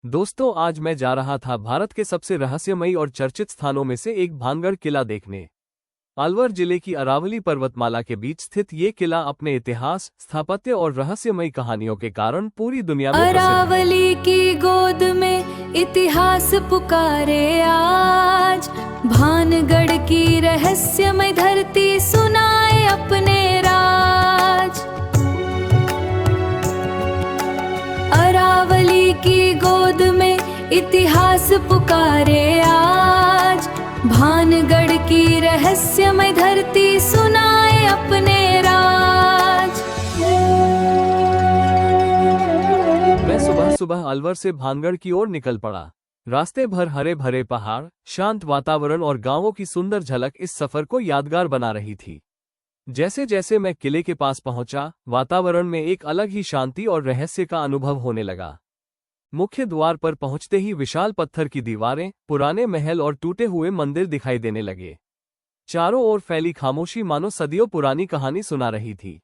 दोस्तों, आज मैं जा रहा था भारत के सबसे रहस्यमयी और चर्चित स्थानों में से एक भानगढ़ किला देखने। अलवर जिले की अरावली पर्वतमाला के बीच स्थित ये किला अपने इतिहास, स्थापत्य और रहस्यमयी कहानियों के कारण पूरी दुनिया में प्रसिद्ध है। अरावली की गोद में इतिहास पुकारे आज, भानगढ़ की रहस्यमय धरती सुनाए अपने राज। अरावली की गोद में इतिहास पुकारे आज, भानगढ़ की रहस्यमय धरती सुनाए अपने राज। मैं सुबह अलवर से भानगढ़ की ओर निकल पड़ा। रास्ते भर हरे भरे पहाड़, शांत वातावरण और गांवों की सुंदर झलक इस सफर को यादगार बना रही थी। जैसे जैसे मैं किले के पास पहुंचा, वातावरण में एक अलग ही शांति और रहस्य का अनुभव होने लगा। मुख्य द्वार पर पहुंचते ही विशाल पत्थर की दीवारें, पुराने महल और टूटे हुए मंदिर दिखाई देने लगे। चारों ओर फैली खामोशी मानो सदियों पुरानी कहानी सुना रही थी।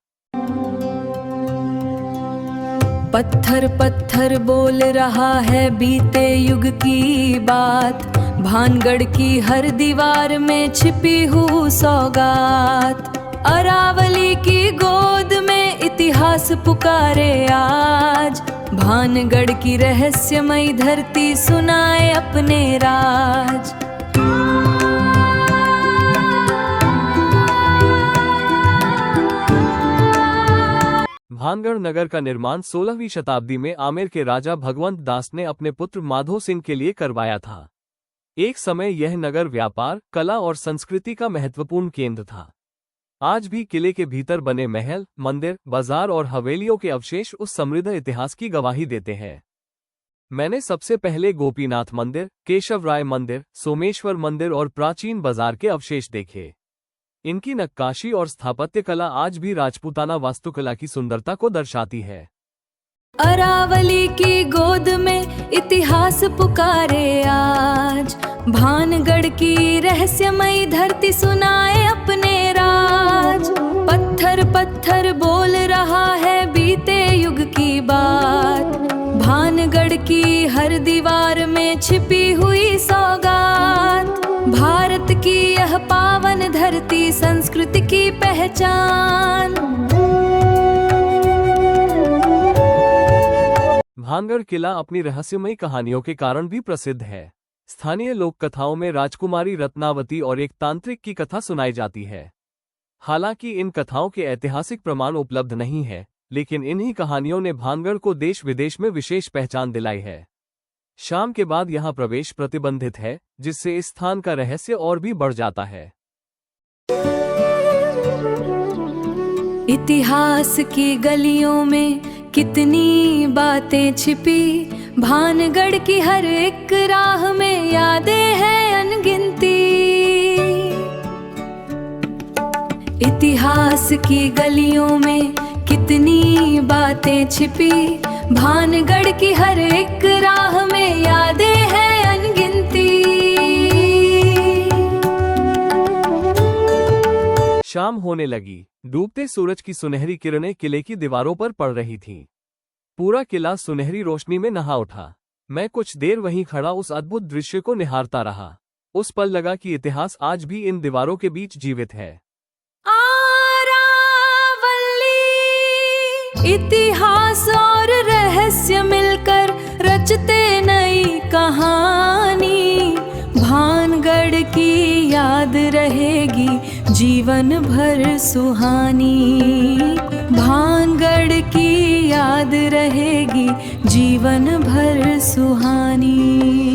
पत्थर पत्थर बोल रहा है बीते युग की बात, भानगढ़ की हर दीवार में छिपी हुई सौगात। अरावली की गोद में इतिहास पुकारे आज, भानगढ़ की रहस्यमयी धरती सुनाए अपने राज। भानगढ़ नगर का निर्माण 16वीं शताब्दी में आमेर के राजा भगवंत दास ने अपने पुत्र माधो सिंह के लिए करवाया था। एक समय यह नगर व्यापार, कला और संस्कृति का महत्वपूर्ण केंद्र था। आज भी किले के भीतर बने महल, मंदिर, बाजार और हवेलियों के अवशेष उस समृद्ध इतिहास की गवाही देते हैं। मैंने सबसे पहले गोपीनाथ मंदिर, केशवराय मंदिर, सोमेश्वर मंदिर और प्राचीन बाजार के अवशेष देखे। इनकी नक्काशी और स्थापत्य कला आज भी राजपूताना वास्तुकला की सुंदरता को दर्शाती है। अरावली की गोद में इतिहास पुकारे आज, भानगढ़ की रहस्यमयी धरती सुनाए अपने राज। पत्थर पत्थर बोल रहा है बीते युग की बात, भानगढ़ की हर दीवार में छिपी हुई सौगात। भारत की यह पावन धरती संस्कृति की पहचान। भानगढ़ किला अपनी रहस्यमयी कहानियों के कारण भी प्रसिद्ध है। स्थानीय लोक कथाओं में राजकुमारी रत्नावती और एक तांत्रिक की कथा सुनाई जाती है। हालांकि इन कथाओं के ऐतिहासिक प्रमाण उपलब्ध नहीं है, लेकिन इन्हीं कहानियों ने भानगढ़ को देश विदेश में विशेष पहचान दिलाई है। शाम के बाद यहाँ प्रवेश प्रतिबंधित है, जिससे इस स्थान का रहस्य और भी बढ़ जाता है। इतिहास की गलियों में कितनी बातें छिपी, भानगढ़ की हर एक राह में यादें हैं अनगिनती। इतिहास की गलियों में कितनी बातें छिपी, भानगढ़ की हर एक राह में यादें हैं अनगिनती। शाम होने लगी। डूबते सूरज की सुनहरी किरणें किले की दीवारों पर पड़ रही थीं। पूरा किला सुनहरी रोशनी में नहा उठा। मैं कुछ देर वहीं खड़ा उस अद्भुत दृश्य को निहारता रहा। उस पल लगा कि इतिहास आज भी इन दीवारों के बीच जीवित है। इतिहास और रहस्य मिलकर रचते नई कहानी, भानगढ़ की याद रहेगी जीवन भर सुहानी। भानगढ़ की याद रहेगी जीवन भर सुहानी।